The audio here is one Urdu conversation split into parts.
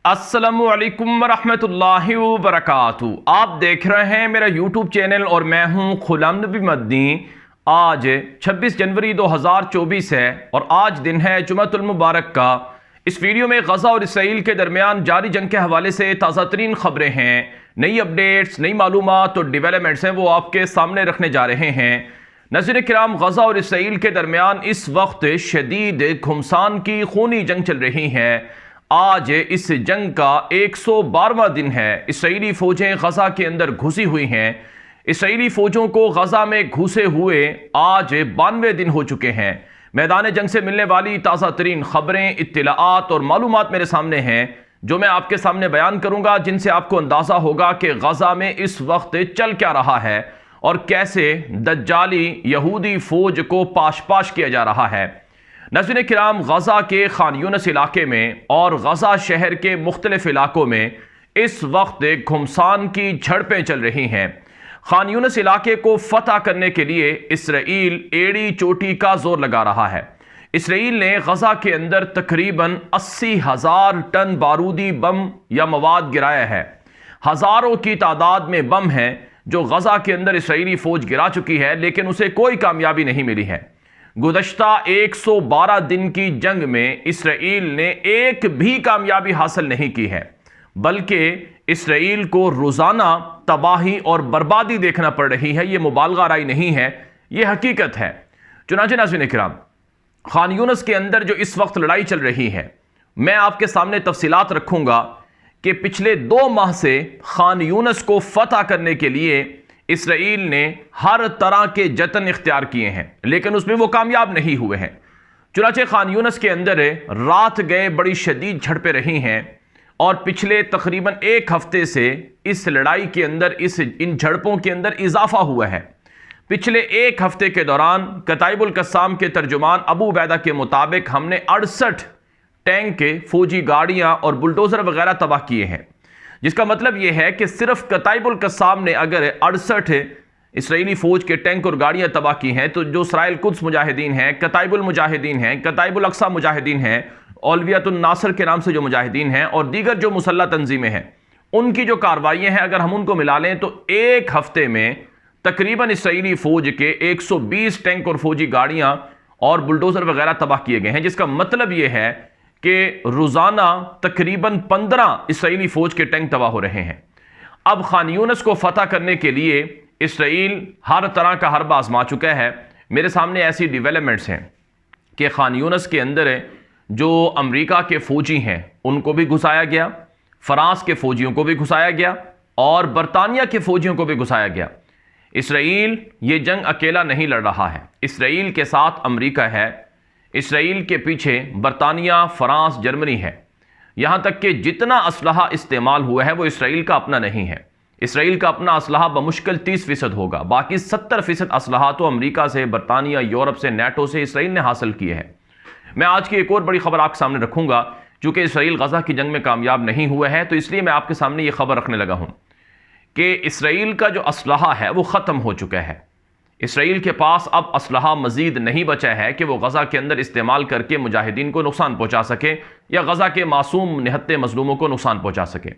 السلام علیکم ورحمۃ اللہ وبرکاتہ۔ آپ دیکھ رہے ہیں میرا یوٹیوب چینل اور میں ہوں غلام نبی مدنی۔ آج 26 جنوری 2024 ہے اور آج دن ہے جمعۃ المبارک کا۔ اس ویڈیو میں غزہ اور اسرائیل کے درمیان جاری جنگ کے حوالے سے تازہ ترین خبریں ہیں، نئی اپڈیٹس، نئی معلومات اور ڈیولپمنٹس ہیں، وہ آپ کے سامنے رکھنے جا رہے ہیں۔ ناظرین کرام، غزہ اور اسرائیل کے درمیان اس وقت شدید گھمسان کی خونی جنگ چل رہی ہے۔ آج اس جنگ کا 112واں دن ہے۔ اسرائیلی فوجیں غزہ کے اندر گھسی ہوئی ہیں۔ اسرائیلی فوجوں کو غزہ میں گھسے ہوئے آج 92 دن ہو چکے ہیں۔ میدان جنگ سے ملنے والی تازہ ترین خبریں، اطلاعات اور معلومات میرے سامنے ہیں، جو میں آپ کے سامنے بیان کروں گا، جن سے آپ کو اندازہ ہوگا کہ غزہ میں اس وقت چل کیا رہا ہے اور کیسے دجالی یہودی فوج کو پاش پاش کیا جا رہا ہے۔ ناظرین کرام، غزہ کے خان یونس علاقے میں اور غزہ شہر کے مختلف علاقوں میں اس وقت گھمسان کی جھڑپیں چل رہی ہیں۔ خان یونس علاقے کو فتح کرنے کے لیے اسرائیل ایڑی چوٹی کا زور لگا رہا ہے۔ اسرائیل نے غزہ کے اندر تقریباً 80,000 ٹن بارودی بم یا مواد گرایا ہے۔ ہزاروں کی تعداد میں بم ہیں جو غزہ کے اندر اسرائیلی فوج گرا چکی ہے، لیکن اسے کوئی کامیابی نہیں ملی ہے۔ گزشتہ 112 دن کی جنگ میں اسرائیل نے ایک بھی کامیابی حاصل نہیں کی ہے، بلکہ اسرائیل کو روزانہ تباہی اور بربادی دیکھنا پڑ رہی ہے۔ یہ مبالغہ آرائی نہیں ہے، یہ حقیقت ہے۔ چنانچہ ناظرین کرام، خان یونس کے اندر جو اس وقت لڑائی چل رہی ہے، میں آپ کے سامنے تفصیلات رکھوں گا کہ پچھلے 2 ماہ سے خان یونس کو فتح کرنے کے لیے اسرائیل نے ہر طرح کے جتن اختیار کیے ہیں، لیکن اس میں وہ کامیاب نہیں ہوئے ہیں۔ چنانچہ خان یونس کے اندر رات گئے بڑی شدید جھڑپیں رہی ہیں اور پچھلے تقریباً 1 ہفتے سے اس لڑائی کے اندر ان جھڑپوں کے اندر اضافہ ہوا ہے۔ پچھلے 1 ہفتے کے دوران کتائب القسام کے ترجمان ابو عبیدہ کے مطابق ہم نے 68 ٹینک، فوجی گاڑیاں اور بلڈوزر وغیرہ تباہ کیے ہیں، جس کا مطلب یہ ہے کہ صرف کتائب القسام نے اگر 68 اسرائیلی فوج کے ٹینک اور گاڑیاں تباہ کی ہیں، تو جو اسرائیل قدس مجاہدین ہیں، کتائب المجاہدین ہیں، کتائب الاقصی مجاہدین ہیں، اولویت الناصر کے نام سے جو مجاہدین ہیں اور دیگر جو مسلح تنظیمیں ہیں، ان کی جو کارروائیاں ہیں، اگر ہم ان کو ملا لیں تو 1 ہفتے میں تقریباً اسرائیلی فوج کے 120 ٹینک اور فوجی گاڑیاں اور بلڈوزر وغیرہ تباہ کیے گئے ہیں، جس کا مطلب یہ ہے کہ روزانہ تقریباً 15 اسرائیلی فوج کے ٹینک تباہ ہو رہے ہیں۔ اب خان یونس کو فتح کرنے کے لیے اسرائیل ہر طرح کا حربہ آزما چکا ہے۔ میرے سامنے ایسی ڈیولپمنٹس ہیں کہ خان یونس کے اندر جو امریکہ کے فوجی ہیں ان کو بھی گھسایا گیا، فرانس کے فوجیوں کو بھی گھسایا گیا اور برطانیہ کے فوجیوں کو بھی گھسایا گیا۔ اسرائیل یہ جنگ اکیلا نہیں لڑ رہا ہے، اسرائیل کے ساتھ امریکہ ہے، اسرائیل کے پیچھے برطانیہ، فرانس، جرمنی ہے۔ یہاں تک کہ جتنا اسلحہ استعمال ہوا ہے وہ اسرائیل کا اپنا نہیں ہے۔ اسرائیل کا اپنا اسلحہ بمشکل 30% ہوگا، باقی 70% اسلحہ تو امریکہ سے، برطانیہ، یورپ سے، نیٹو سے اسرائیل نے حاصل کیے ہیں۔ میں آج کی ایک اور بڑی خبر آپ کے سامنے رکھوں گا، چونکہ اسرائیل غزہ کی جنگ میں کامیاب نہیں ہوا ہے، تو اس لیے میں آپ کے سامنے یہ خبر رکھنے لگا ہوں کہ اسرائیل کا جو اسلحہ ہے وہ ختم ہو چکا ہے۔ اسرائیل کے پاس اب اسلحہ مزید نہیں بچا ہے کہ وہ غزہ کے اندر استعمال کر کے مجاہدین کو نقصان پہنچا سکے یا غزہ کے معصوم نہتے مظلوموں کو نقصان پہنچا سکے۔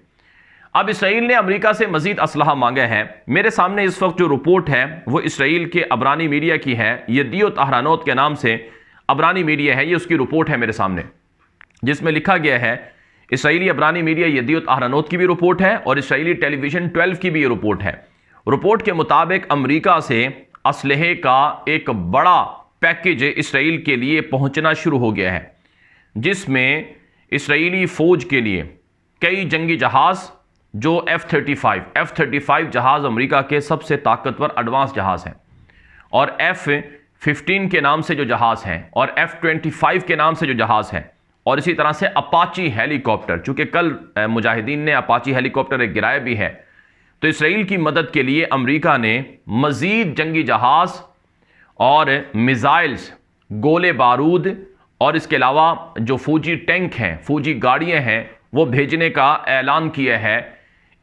اب اسرائیل نے امریکہ سے مزید اسلحہ مانگا ہے۔ میرے سامنے اس وقت جو رپورٹ ہے وہ اسرائیل کے عبرانی میڈیا کی ہے، یدیوت احرانوت کے نام سے عبرانی میڈیا ہے، یہ اس کی رپورٹ ہے میرے سامنے، جس میں لکھا گیا ہے، اسرائیلی عبرانی میڈیا یدیوت احرانوت کی بھی رپورٹ ہے اور اسرائیلی ٹیلی ویژن 12 کی بھی یہ رپورٹ ہے۔ رپورٹ کے مطابق امریکہ سے اسلحے کا ایک بڑا پیکج اسرائیل کے لیے پہنچنا شروع ہو گیا ہے، جس میں اسرائیلی فوج کے لیے کئی جنگی جہاز، جو F-35 جہاز امریکہ کے سب سے طاقتور ایڈوانس جہاز ہیں، اور F-15 کے نام سے جو جہاز ہیں اور F-25 کے نام سے جو جہاز ہیں، اور اسی طرح سے اپاچی ہیلی کاپٹر، چونکہ کل مجاہدین نے اپاچی ہیلی کاپٹر ایک گرایا بھی ہے، تو اسرائیل کی مدد کے لیے امریکہ نے مزید جنگی جہاز اور میزائلز، گولے بارود اور اس کے علاوہ جو فوجی ٹینک ہیں، فوجی گاڑیاں ہیں، وہ بھیجنے کا اعلان کیا ہے۔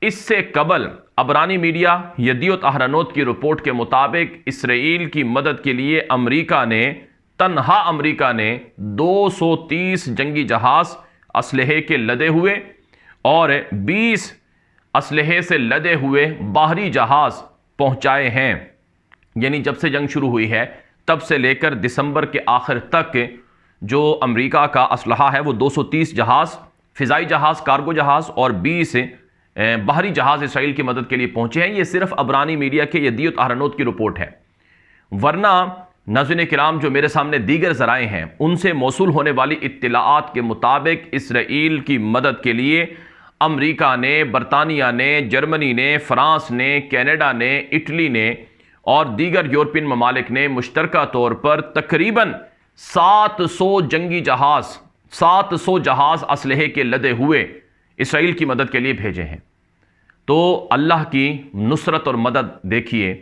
اس سے قبل عبرانی میڈیا یدیوت احرانوت کی رپورٹ کے مطابق اسرائیل کی مدد کے لیے تنہا امریکہ نے 230 جنگی جہاز اسلحے کے لدے ہوئے اور 20 اسلحے سے لدے ہوئے باہری جہاز پہنچائے ہیں۔ یعنی جب سے جنگ شروع ہوئی ہے تب سے لے کر دسمبر کے آخر تک جو امریکہ کا اسلحہ ہے وہ 230 جہاز، فضائی جہاز، کارگو جہاز اور 20 باہری جہاز اسرائیل کی مدد کے لیے پہنچے ہیں۔ یہ صرف عبرانی میڈیا کے یدیوت اہرنوت کی رپورٹ ہے، ورنہ ناظرین کرام جو میرے سامنے دیگر ذرائع ہیں ان سے موصول ہونے والی اطلاعات کے مطابق اسرائیل کی مدد کے لیے امریکہ نے، برطانیہ نے، جرمنی نے، فرانس نے، کینیڈا نے، اٹلی نے اور دیگر یورپین ممالک نے مشترکہ طور پر تقریباً 700 جنگی جہاز، 700 جہاز اسلحے کے لدے ہوئے اسرائیل کی مدد کے لیے بھیجے ہیں۔ تو اللہ کی نصرت اور مدد دیکھیے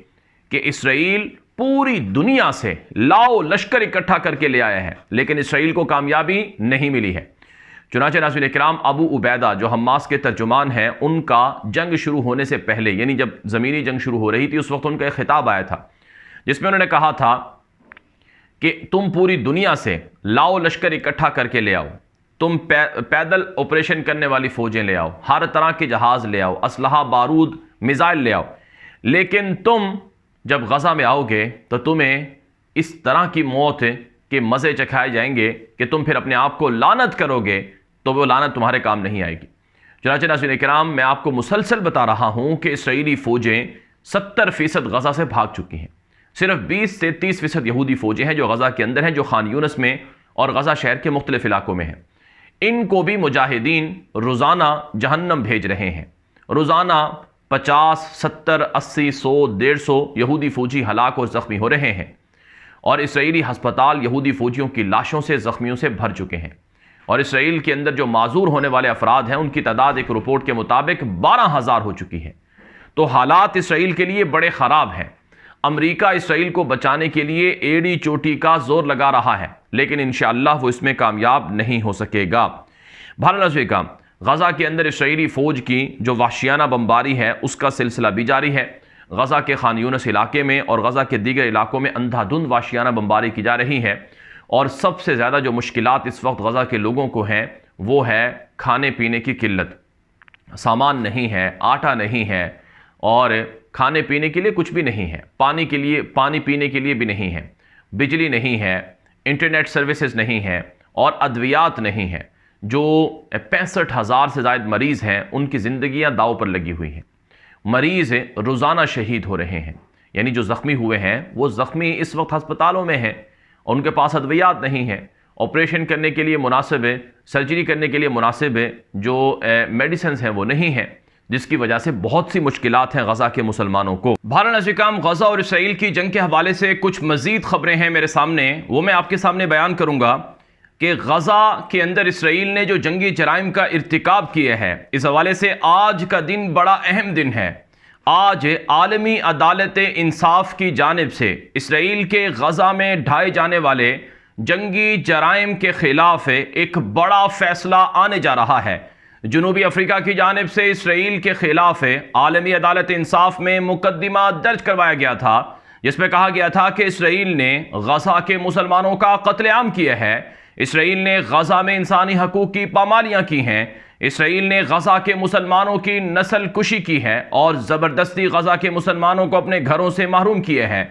کہ اسرائیل پوری دنیا سے لاؤ لشکر اکٹھا کر کے لے آیا ہے، لیکن اسرائیل کو کامیابی نہیں ملی ہے۔ چنانچہ ناظرین کرام ابو عبیدہ جو حماس کے ترجمان ہیں، ان کا جنگ شروع ہونے سے پہلے یعنی جب زمینی جنگ شروع ہو رہی تھی اس وقت ان کا ایک خطاب آیا تھا جس میں انہوں نے کہا تھا کہ تم پوری دنیا سے لاؤ لشکر اکٹھا کر کے لے آؤ، تم پیدل آپریشن کرنے والی فوجیں لے آؤ، ہر طرح کے جہاز لے آؤ، اسلحہ، بارود، میزائل لے آؤ، لیکن تم جب غزہ میں آؤ گے تو تمہیں اس طرح کی موت کے مزے چکھائے جائیں گے کہ تم پھر اپنے آپ کو لعنت کرو گے تو وہ لعنت تمہارے کام نہیں آئے گی۔ چنانچہ ناظرین کرام میں آپ کو مسلسل بتا رہا ہوں کہ اسرائیلی فوجیں 70% غزہ سے بھاگ چکی ہیں، صرف 20 سے 30% یہودی فوجیں ہیں جو غزہ کے اندر ہیں، جو خان یونس میں اور غزہ شہر کے مختلف علاقوں میں ہیں۔ ان کو بھی مجاہدین روزانہ جہنم بھیج رہے ہیں، روزانہ 50، 70، 80، 100، 150 یہودی فوجی ہلاک اور زخمی ہو رہے ہیں، اور اسرائیلی ہسپتال یہودی فوجیوں کی لاشوں سے، زخمیوں سے بھر چکے ہیں، اور اسرائیل کے اندر جو معذور ہونے والے افراد ہیں ان کی تعداد ایک رپورٹ کے مطابق 12,000 ہو چکی ہے۔ تو حالات اسرائیل کے لیے بڑے خراب ہیں۔ امریکہ اسرائیل کو بچانے کے لیے ایڑی چوٹی کا زور لگا رہا ہے، لیکن انشاءاللہ وہ اس میں کامیاب نہیں ہو سکے گا۔ بہرحال غزہ کے اندر اسرائیلی فوج کی جو وحشیانہ بمباری ہے اس کا سلسلہ بھی جاری ہے۔ غزہ کے خان یونس علاقے میں اور غزہ کے دیگر علاقوں میں اندھا دھند وحشیانہ بمباری کی جا رہی ہے، اور سب سے زیادہ جو مشکلات اس وقت غزہ کے لوگوں کو ہیں وہ ہے کھانے پینے کی قلت۔ سامان نہیں ہے، آٹا نہیں ہے، اور کھانے پینے کے لیے کچھ بھی نہیں ہے، پانی پینے کے لیے بھی نہیں ہے، بجلی نہیں ہے، انٹرنیٹ سروسز نہیں ہے، اور ادویات نہیں ہے۔ جو 65,000 سے زائد مریض ہیں ان کی زندگیاں داؤ پر لگی ہوئی ہیں، مریض روزانہ شہید ہو رہے ہیں، یعنی جو زخمی ہوئے ہیں وہ زخمی اس وقت ہسپتالوں میں ہیں، ان کے پاس ادویات نہیں ہیں، آپریشن کرنے کے لیے مناسب ہے، سرجری کرنے کے لیے مناسب ہے جو میڈیسنز ہیں وہ نہیں ہیں، جس کی وجہ سے بہت سی مشکلات ہیں غزہ کے مسلمانوں کو۔ بہرحال ناظرین، غزہ اور اسرائیل کی جنگ کے حوالے سے کچھ مزید خبریں ہیں میرے سامنے، وہ میں آپ کے سامنے بیان کروں گا کہ غزہ کے اندر اسرائیل نے جو جنگی جرائم کا ارتکاب کیا ہے، اس حوالے سے آج کا دن بڑا اہم دن ہے۔ آج عالمی عدالت انصاف کی جانب سے اسرائیل کے غزہ میں ڈھائے جانے والے جنگی جرائم کے خلاف ایک بڑا فیصلہ آنے جا رہا ہے۔ جنوبی افریقہ کی جانب سے اسرائیل کے خلاف عالمی عدالت انصاف میں مقدمہ درج کروایا گیا تھا، جس میں کہا گیا تھا کہ اسرائیل نے غزہ کے مسلمانوں کا قتل عام کیا ہے، اسرائیل نے غزہ میں انسانی حقوق کی پامالیاں کی ہیں، اسرائیل نے غزہ کے مسلمانوں کی نسل کشی کی ہے اور زبردستی غزہ کے مسلمانوں کو اپنے گھروں سے محروم کیے ہیں۔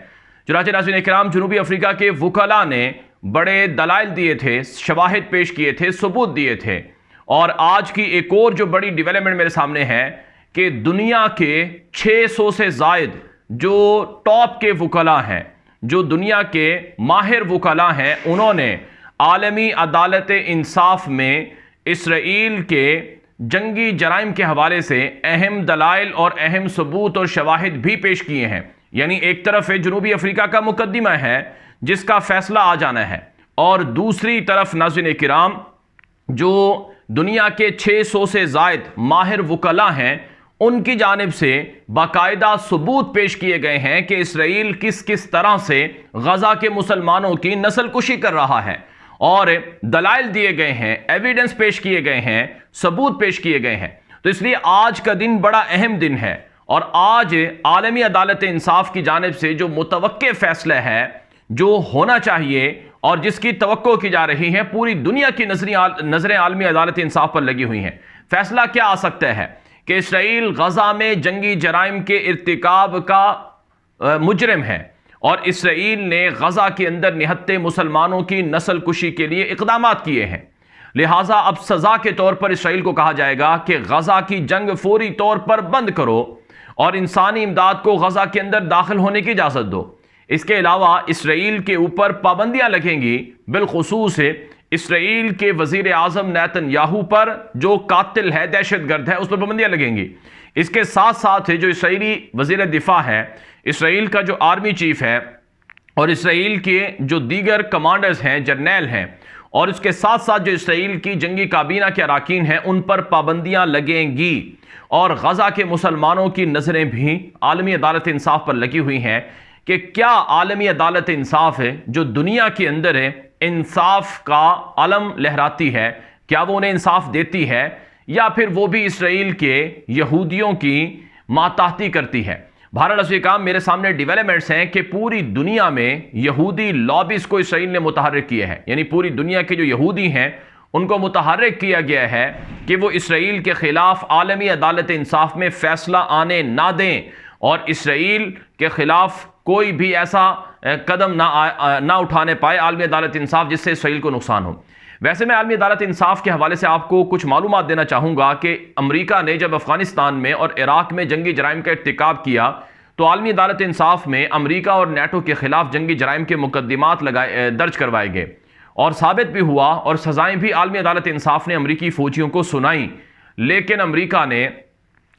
چنانچہ ناظرین کرام، جنوبی افریقہ کے وکلاء نے بڑے دلائل دیے تھے، شواہد پیش کیے تھے، ثبوت دیے تھے، اور آج کی ایک اور جو بڑی ڈیولپمنٹ میرے سامنے ہے کہ دنیا کے 600 سے زائد جو ٹاپ کے وکلاء ہیں، جو دنیا کے ماہر وکلاء ہیں، انہوں نے عالمی عدالت انصاف میں اسرائیل کے جنگی جرائم کے حوالے سے اہم دلائل اور اہم ثبوت اور شواہد بھی پیش کیے ہیں۔ یعنی ایک طرف جنوبی افریقہ کا مقدمہ ہے جس کا فیصلہ آ جانا ہے، اور دوسری طرف ناظرین کرام جو دنیا کے 600 سے زائد ماہر وکلاء ہیں ان کی جانب سے باقاعدہ ثبوت پیش کیے گئے ہیں کہ اسرائیل کس طرح سے غزہ کے مسلمانوں کی نسل کشی کر رہا ہے، اور دلائل دیے گئے ہیں، ایویڈنس پیش کیے گئے ہیں، ثبوت پیش کیے گئے ہیں۔ تو اس لیے آج کا دن بڑا اہم دن ہے، اور آج عالمی عدالت انصاف کی جانب سے جو متوقع فیصلہ ہے، جو ہونا چاہیے اور جس کی توقع کی جا رہی ہے، پوری دنیا کی نظریں عالمی عدالت انصاف پر لگی ہوئی ہیں۔ فیصلہ کیا آ سکتا ہے کہ اسرائیل غزہ میں جنگی جرائم کے ارتکاب کا مجرم ہے، اور اسرائیل نے غزہ کے اندر نہتے مسلمانوں کی نسل کشی کے لیے اقدامات کیے ہیں۔ لہٰذا اب سزا کے طور پر اسرائیل کو کہا جائے گا کہ غزہ کی جنگ فوری طور پر بند کرو اور انسانی امداد کو غزہ کے اندر داخل ہونے کی اجازت دو۔ اس کے علاوہ اسرائیل کے اوپر پابندیاں لگیں گی، بالخصوص اسرائیل کے وزیر اعظم نیتن یاہو پر، جو قاتل ہے، دہشت گرد ہے، اس پر پابندیاں لگیں گی۔ اس کے ساتھ ساتھ جو اسرائیلی وزیر دفاع ہے، اسرائیل کا جو آرمی چیف ہے، اور اسرائیل کے جو دیگر کمانڈرز ہیں، جرنیل ہیں، اور اس کے ساتھ ساتھ جو اسرائیل کی جنگی کابینہ کے اراکین ہیں، ان پر پابندیاں لگیں گی۔ اور غزہ کے مسلمانوں کی نظریں بھی عالمی عدالت انصاف پر لگی ہوئی ہیں کہ کیا عالمی عدالت انصاف ہے جو دنیا کے اندر ہے، انصاف کا علم لہراتی ہے، کیا وہ انہیں انصاف دیتی ہے، یا پھر وہ بھی اسرائیل کے یہودیوں کی ماتحتی کرتی ہے۔ بہرحال اس کام میرے سامنے ڈیولپمنٹس ہیں کہ پوری دنیا میں یہودی لابیز کو اسرائیل نے متحرک کیا ہے، یعنی پوری دنیا کے جو یہودی ہیں ان کو متحرک کیا گیا ہے کہ وہ اسرائیل کے خلاف عالمی عدالت انصاف میں فیصلہ آنے نہ دیں، اور اسرائیل کے خلاف کوئی بھی ایسا قدم نہ اٹھانے پائے عالمی عدالت انصاف جس سے اسرائیل کو نقصان ہو۔ ویسے میں عالمی عدالت انصاف کے حوالے سے آپ کو کچھ معلومات دینا چاہوں گا کہ امریکہ نے جب افغانستان میں اور عراق میں جنگی جرائم کا ارتکاب کیا تو عالمی عدالت انصاف میں امریکہ اور نیٹو کے خلاف جنگی جرائم کے مقدمات درج کروائے گئے، اور ثابت بھی ہوا، اور سزائیں بھی عالمی عدالت انصاف نے امریکی فوجیوں کو سنائیں۔ لیکن امریکہ نے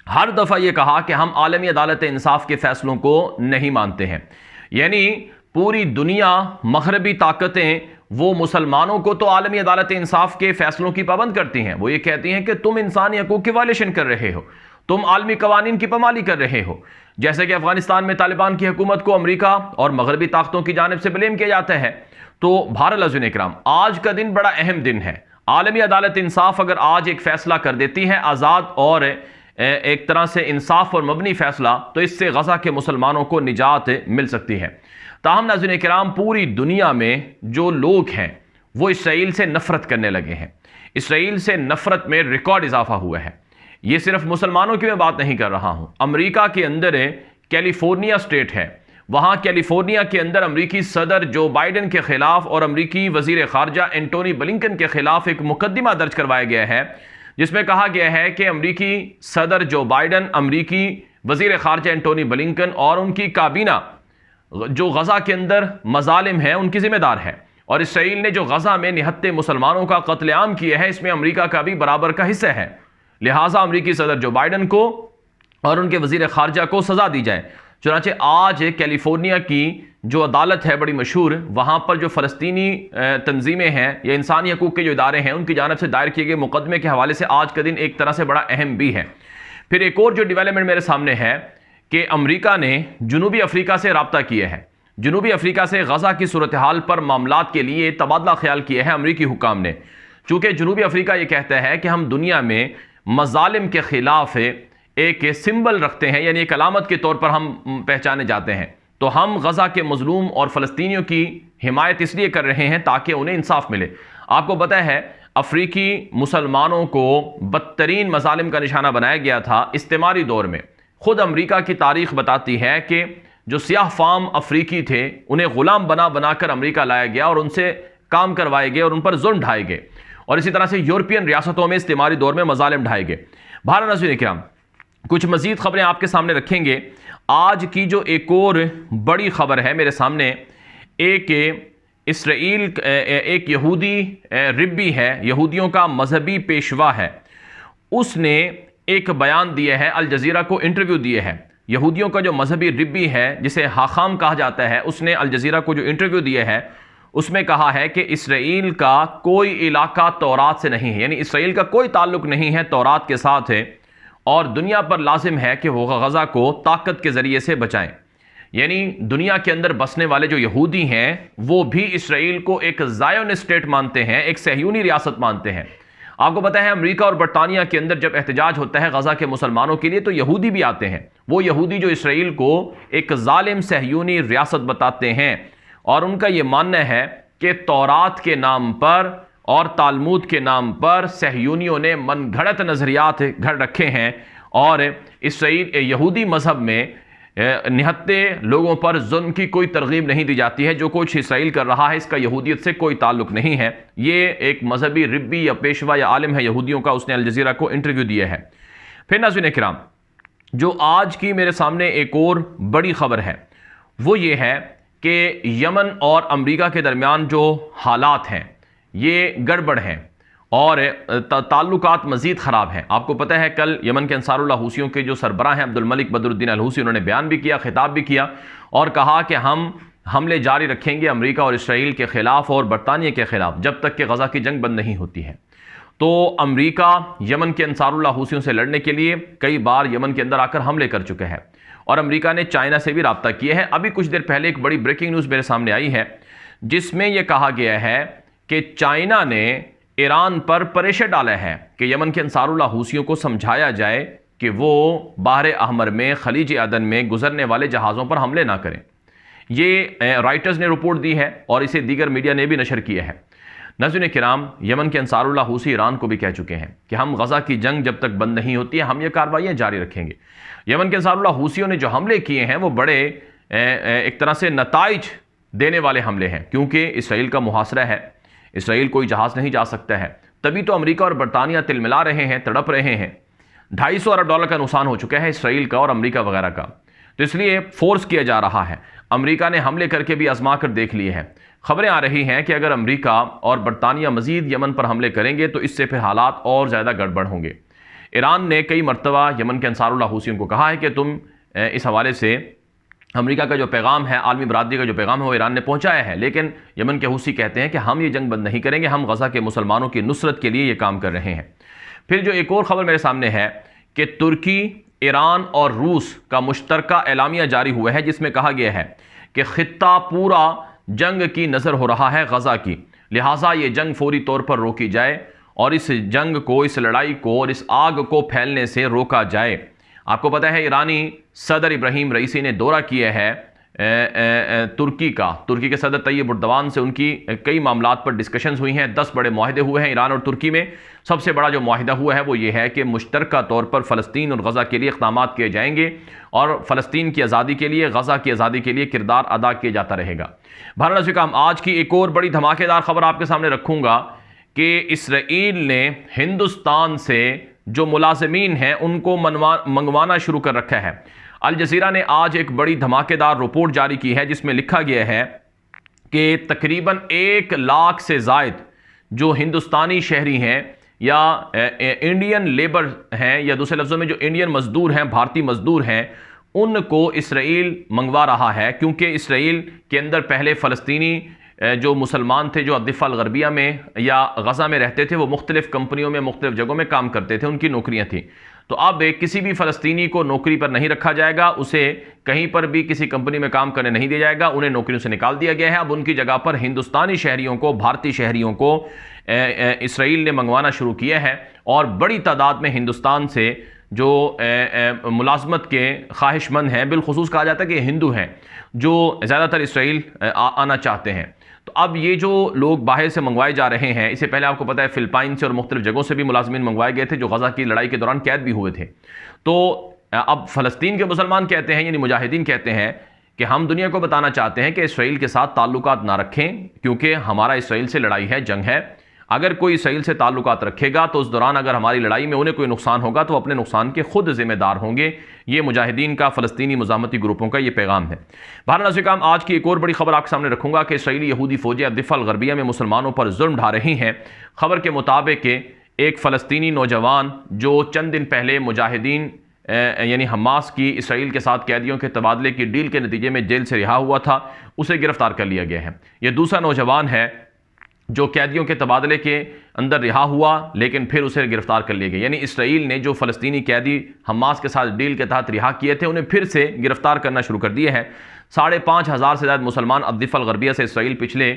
ہر دفعہ یہ کہا کہ ہم عالمی عدالت انصاف کے فیصلوں کو نہیں مانتے ہیں، یعنی پوری دنیا، مغربی طاقتیں، وہ مسلمانوں کو تو عالمی عدالت انصاف کے فیصلوں کی پابند کرتی ہیں۔ وہ یہ کہتی ہیں کہ تم انسانی حقوق کی وائلیشن کر رہے ہو، تم عالمی قوانین کی پامالی کر رہے ہو، جیسے کہ افغانستان میں طالبان کی حکومت کو امریکہ اور مغربی طاقتوں کی جانب سے بلیم کیا جاتا ہے۔ تو بہرحال عزیزان اکرام، آج کا دن بڑا اہم دن ہے۔ عالمی عدالت انصاف اگر آج ایک فیصلہ کر دیتی ہے، آزاد اور ایک طرح سے انصاف پر مبنی فیصلہ، تو اس سے غزہ کے مسلمانوں کو نجات مل سکتی ہے۔ تاہم ناظرین اکرام، پوری دنیا میں جو لوگ ہیں وہ اسرائیل سے نفرت کرنے لگے ہیں۔ اسرائیل سے نفرت میں ریکارڈ اضافہ ہوا ہے۔ یہ صرف مسلمانوں کی میں بات نہیں کر رہا ہوں۔ امریکہ کے اندر کیلیفورنیا اسٹیٹ ہے، وہاں کیلیفورنیا کے اندر امریکی صدر جو بائیڈن کے خلاف اور امریکی وزیر خارجہ اینٹونی بلنکن کے خلاف ایک مقدمہ درج کروایا گیا ہے، جس میں کہا گیا ہے کہ امریکی صدر جو بائیڈن، امریکی وزیر خارجہ اینٹونی بلنکن اور ان کی کابینہ جو غزہ کے اندر مظالم ہیں ان کی ذمہ دار ہے، اور اسرائیل نے جو غزہ میں نہتے مسلمانوں کا قتل عام کیا ہے، اس میں امریکہ کا بھی برابر کا حصہ ہے۔ لہٰذا امریکی صدر جو بائیڈن کو اور ان کے وزیر خارجہ کو سزا دی جائے۔ چنانچہ آج کیلیفورنیا کی جو عدالت ہے بڑی مشہور، وہاں پر جو فلسطینی تنظیمیں ہیں یا انسانی حقوق کے جو ادارے ہیں، ان کی جانب سے دائر کیے گئے مقدمے کے حوالے سے آج کا دن ایک طرح سے بڑا اہم بھی ہے۔ پھر ایک اور جو ڈیولپمنٹ میرے سامنے ہے کہ امریکہ نے جنوبی افریقہ سے رابطہ کیا ہے۔ جنوبی افریقہ سے غزہ کی صورتحال پر معاملات کے لیے تبادلہ خیال کیا ہے امریکی حکام نے، چونکہ جنوبی افریقہ یہ کہتا ہے کہ ہم دنیا میں مظالم کے خلاف ایک سمبل رکھتے ہیں، یعنی ایک علامت کے طور پر ہم پہچانے جاتے ہیں، تو ہم غزہ کے مظلوم اور فلسطینیوں کی حمایت اس لیے کر رہے ہیں تاکہ انہیں انصاف ملے۔ آپ کو پتہ ہے افریقی مسلمانوں کو بدترین مظالم کا نشانہ بنایا گیا تھا استعماری دور میں۔ خود امریکہ کی تاریخ بتاتی ہے کہ جو سیاہ فام افریقی تھے انہیں غلام بنا بنا کر امریکہ لایا گیا اور ان سے کام کروائے گئے اور ان پر ظلم ڈھائے گئے، اور اسی طرح سے یورپین ریاستوں میں استعماری دور میں مظالم ڈھائے گئے۔ بہرحال ناظرین کرام، کچھ مزید خبریں آپ کے سامنے رکھیں گے۔ آج کی جو ایک اور بڑی خبر ہے میرے سامنے، ایک اسرائیل ایک یہودی ربی ہے، یہودیوں کا مذہبی پیشوا ہے، اس نے ایک بیان دیا ہے، الجزیرہ کو انٹرویو دیے ہے۔ یہودیوں کا جو مذہبی ربی ہے جسے حاخام کہا جاتا ہے، اس نے الجزیرہ کو جو انٹرویو دیا ہے اس میں کہا ہے کہ اسرائیل کا کوئی علاقہ تورات سے نہیں ہے، یعنی اسرائیل کا کوئی تعلق نہیں ہے تورات کے ساتھ ہے، اور دنیا پر لازم ہے کہ وہ غزہ کو طاقت کے ذریعے سے بچائیں۔ یعنی دنیا کے اندر بسنے والے جو یہودی ہیں وہ بھی اسرائیل کو ایک زائون اسٹیٹ مانتے ہیں، ایک صہیونی ریاست مانتے ہیں۔ آپ کو پتہ ہے امریکہ اور برطانیہ کے اندر جب احتجاج ہوتا ہے غزہ کے مسلمانوں کے لیے تو یہودی بھی آتے ہیں، وہ یہودی جو اسرائیل کو ایک ظالم صہیونی ریاست بتاتے ہیں، اور ان کا یہ ماننا ہے کہ تورات کے نام پر اور تالمود کے نام پر صہیونیوں نے من گھڑت نظریات گھڑ رکھے ہیں، اور اسرائیل یہودی مذہب میں نہتے لوگوں پر ظلم کی کوئی ترغیب نہیں دی جاتی ہے۔ جو کچھ اسرائیل کر رہا ہے اس کا یہودیت سے کوئی تعلق نہیں ہے۔ یہ ایک مذہبی ربی یا پیشوا یا عالم ہے یہودیوں کا، اس نے الجزیرہ کو انٹرویو دیا ہے۔ پھر ناظرین کرام، جو آج کی میرے سامنے ایک اور بڑی خبر ہے وہ یہ ہے کہ یمن اور امریکہ کے درمیان جو حالات ہیں یہ گڑبڑ ہیں اور تعلقات مزید خراب ہیں۔ آپ کو پتہ ہے کل یمن کے انصار اللہ حوثیوں کے جو سربراہ ہیں عبد الملک بدر الدین الحوثی، انہوں نے بیان بھی کیا، خطاب بھی کیا اور کہا کہ ہم حملے جاری رکھیں گے امریکہ اور اسرائیل کے خلاف اور برطانیہ کے خلاف جب تک کہ غزہ کی جنگ بند نہیں ہوتی ہے۔ تو امریکہ یمن کے انصار اللہ حوثیوں سے لڑنے کے لیے کئی بار یمن کے اندر آ کر حملے کر چکے ہیں، اور امریکہ نے چائنا سے بھی رابطہ کیا ہے۔ ابھی کچھ دیر پہلے ایک بڑی بریکنگ نیوز میرے سامنے آئی ہے جس میں یہ کہا گیا ہے کہ چائنا نے ایران پر پریشر ڈالا ہے کہ یمن کے انصار اللہ حوثیوں کو سمجھایا جائے کہ وہ بحر احمر میں خلیج عدن میں گزرنے والے جہازوں پر حملے نہ کریں۔ یہ رائٹرز نے رپورٹ دی ہے اور اسے دیگر میڈیا نے بھی نشر کیا ہے۔ ناظرین کرام، یمن کے انصار اللہ حوثی ایران کو بھی کہہ چکے ہیں کہ ہم غزہ کی جنگ جب تک بند نہیں ہوتی ہے ہم یہ کارروائیاں جاری رکھیں گے۔ یمن کے انصار اللہ حوثیوں نے جو حملے کیے ہیں وہ بڑے ایک طرح سے نتائج دینے والے حملے ہیں، کیونکہ اسرائیل کا محاصرہ ہے، اسرائیل کوئی جہاز نہیں جا سکتا ہے، تبھی تو امریکہ اور برطانیہ تل ملا رہے ہیں، تڑپ رہے ہیں۔ $250 ارب کا نقصان ہو چکا ہے اسرائیل کا اور امریکہ وغیرہ کا، تو اس لیے فورس کیا جا رہا ہے۔ امریکہ نے حملے کر کے بھی آزما کر دیکھ لیے ہیں۔ خبریں آ رہی ہیں کہ اگر امریکہ اور برطانیہ مزید یمن پر حملے کریں گے تو اس سے پھر حالات اور زیادہ گڑبڑ ہوں گے۔ ایران نے کئی مرتبہ یمن کے انصار اللہ حوثیوں کو کہا ہے کہ تم اس حوالے سے امریکہ کا جو پیغام ہے، عالمی برادری کا جو پیغام ہے وہ ایران نے پہنچایا ہے، لیکن یمن کے حوثی کہتے ہیں کہ ہم یہ جنگ بند نہیں کریں گے، ہم غزہ کے مسلمانوں کی نصرت کے لیے یہ کام کر رہے ہیں۔ پھر جو ایک اور خبر میرے سامنے ہے کہ ترکی، ایران اور روس کا مشترکہ اعلامیہ جاری ہوا ہے جس میں کہا گیا ہے کہ خطہ پورا جنگ کی نظر ہو رہا ہے غزہ کی، لہٰذا یہ جنگ فوری طور پر روکی جائے اور اس جنگ کو، اس لڑائی کو اور اس آگ کو پھیلنے سے روکا جائے۔ آپ کو پتہ ہے ایرانی صدر ابراہیم رئیسی نے دورہ کیا ہے ترکی کے صدر طیب اردوان سے ان کی کئی معاملات پر ڈسکشنز ہوئی ہیں، 10 بڑے معاہدے ہوئے ہیں ایران اور ترکی میں۔ سب سے بڑا جو معاہدہ ہوا ہے وہ یہ ہے کہ مشترکہ طور پر فلسطین اور غزہ کے لیے اقدامات کیے جائیں گے اور فلسطین کی آزادی کے لیے، غزہ کی آزادی کے لیے کردار ادا کیا جاتا رہے گا۔ بہرحال آج کی ایک اور بڑی دھماکے دار خبر آپ کے سامنے رکھوں گا کہ اسرائیل نے ہندوستان سے جو ملازمین ہیں ان کو منگوانا شروع کر رکھا ہے۔ الجزیرہ نے آج ایک بڑی دھماکے دار رپورٹ جاری کی ہے جس میں لکھا گیا ہے کہ تقریباً 1 لاکھ سے زائد جو ہندوستانی شہری ہیں یا انڈین لیبر ہیں یا دوسرے لفظوں میں جو انڈین مزدور ہیں، بھارتی مزدور ہیں، ان کو اسرائیل منگوا رہا ہے، کیونکہ اسرائیل کے اندر پہلے فلسطینی جو مسلمان تھے جو الضفہ الغربیہ میں یا غزہ میں رہتے تھے وہ مختلف کمپنیوں میں مختلف جگہوں میں کام کرتے تھے، ان کی نوکریاں تھیں۔ تو اب کسی بھی فلسطینی کو نوکری پر نہیں رکھا جائے گا، اسے کہیں پر بھی کسی کمپنی میں کام کرنے نہیں دیا جائے گا، انہیں نوکریوں سے نکال دیا گیا ہے۔ اب ان کی جگہ پر ہندوستانی شہریوں کو، بھارتی شہریوں کو اسرائیل نے منگوانا شروع کیا ہے، اور بڑی تعداد میں ہندوستان سے جو ملازمت کے خواہش مند ہیں، بالخصوص کہا جاتا ہے کہ ہندو ہیں جو زیادہ تر اسرائیل آنا چاہتے ہیں۔ تو اب یہ جو لوگ باہر سے منگوائے جا رہے ہیں، اس سے پہلے آپ کو پتہ ہے فلپائن سے اور مختلف جگہوں سے بھی ملازمین منگوائے گئے تھے جو غزہ کی لڑائی کے دوران قید بھی ہوئے تھے۔ تو اب فلسطین کے مسلمان کہتے ہیں، یعنی مجاہدین کہتے ہیں کہ ہم دنیا کو بتانا چاہتے ہیں کہ اسرائیل کے ساتھ تعلقات نہ رکھیں، کیونکہ ہمارا اسرائیل سے لڑائی ہے، جنگ ہے۔ اگر کوئی اسرائیل سے تعلقات رکھے گا تو اس دوران اگر ہماری لڑائی میں انہیں کوئی نقصان ہوگا تو اپنے نقصان کے خود ذمہ دار ہوں گے۔ یہ مجاہدین کا، فلسطینی مزاحمتی گروپوں کا یہ پیغام ہے۔ بہرحال آج کی ایک اور بڑی خبر آپ کے سامنے رکھوں گا کہ اسرائیلی یہودی فوجیں الضفہ الغربیہ میں مسلمانوں پر ظلم ڈھا رہی ہیں۔ خبر کے مطابق کہ ایک فلسطینی نوجوان جو چند دن پہلے مجاہدین یعنی حماس کی اسرائیل کے ساتھ قیدیوں کے تبادلے کی ڈیل کے نتیجے میں جیل سے رہا ہوا تھا، اسے گرفتار کر لیا گیا ہے۔ یہ دوسرا نوجوان ہے جو قیدیوں کے تبادلے کے اندر رہا ہوا لیکن پھر اسے گرفتار کر لیا گیا. یعنی اسرائیل نے جو فلسطینی قیدی حماس کے ساتھ ڈیل کے تحت رہا کیے تھے انہیں پھر سے گرفتار کرنا شروع کر دیے ہیں. 5,500 سے زائد مسلمان الضفہ الغربیہ سے اسرائیل پچھلے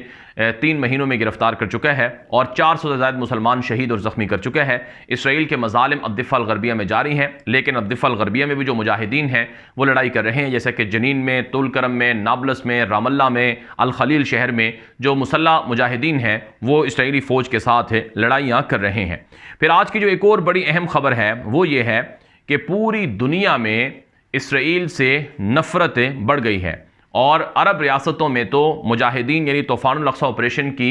3 مہینوں میں گرفتار کر چکا ہے اور 400 سے زائد مسلمان شہید اور زخمی کر چکے ہیں. اسرائیل کے مظالم الضفہ الغربیہ میں جاری ہیں لیکن الضفہ الغربیہ میں بھی جو مجاہدین ہیں وہ لڑائی کر رہے ہیں، جیسے کہ جنین میں، طول کرم میں، نابلس میں، رام اللہ میں، الخلیل شہر میں جو مسلح مجاہدین ہیں وہ اسرائیلی فوج کے ساتھ لڑائیاں کر رہے ہیں. پھر آج کی جو ایک اور بڑی اہم خبر ہے وہ یہ ہے کہ پوری دنیا میں اسرائیل سے نفرت بڑھ گئی ہے اور عرب ریاستوں میں تو مجاہدین یعنی طوفان الاقصی آپریشن کی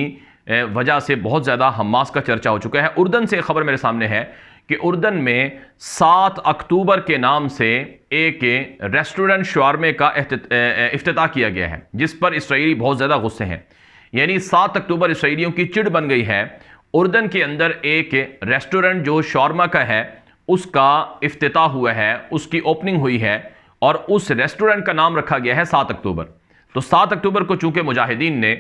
وجہ سے بہت زیادہ حماس کا چرچا ہو چکا ہے. اردن سے خبر میرے سامنے ہے کہ اردن میں 7 اکتوبر کے نام سے ایک ریسٹورنٹ شوارمے کا افتتاح کیا گیا ہے جس پر اسرائیلی بہت زیادہ غصے ہیں. یعنی 7 اکتوبر اسرائیلیوں کی چڑ بن گئی ہے. اردن کے اندر ایک ریسٹورنٹ جو شاورما کا ہے اس کا افتتاح ہوا ہے، اس کی اوپننگ ہوئی ہے اور اس ریسٹورنٹ کا نام رکھا گیا ہے 7 اکتوبر. تو 7 اکتوبر کو چونکہ مجاہدین نے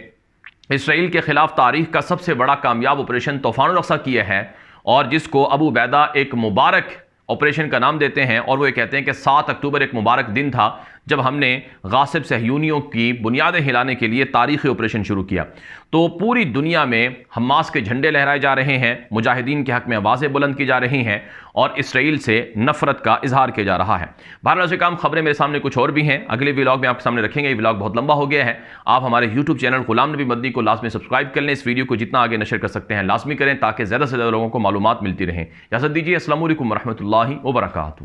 اسرائیل کے خلاف تاریخ کا سب سے بڑا کامیاب آپریشن طوفان الاقصی کیا ہے اور جس کو ابو عبیدہ ایک مبارک آپریشن کا نام دیتے ہیں، اور وہ یہ کہتے ہیں کہ 7 اکتوبر ایک مبارک دن تھا جب ہم نے غاصب صہیونیوں کی بنیادیں ہلانے کے لیے تاریخی آپریشن شروع کیا. تو پوری دنیا میں حماس کے جھنڈے لہرائے جا رہے ہیں، مجاہدین کے حق میں آوازیں بلند کی جا رہی ہیں اور اسرائیل سے نفرت کا اظہار کیا جا رہا ہے. بہرحال سے کام خبریں میرے سامنے کچھ اور بھی ہیں، اگلے ولاگ میں آپ کے سامنے رکھیں گے. یہ ولاگ بہت لمبا ہو گیا ہے. آپ ہمارے یوٹیوب چینل غلام نبی مدنی کو لازمی سبسکرائب کر لیں. اس ویڈیو کو جتنا آگے نشر کر سکتے ہیں لازمی کریں تاکہ زیادہ سے زیادہ لوگوں کو معلومات ملتی رہیں. اجازت دیجیے. السلام علیکم ورحمۃ اللہ وبرکاتہ.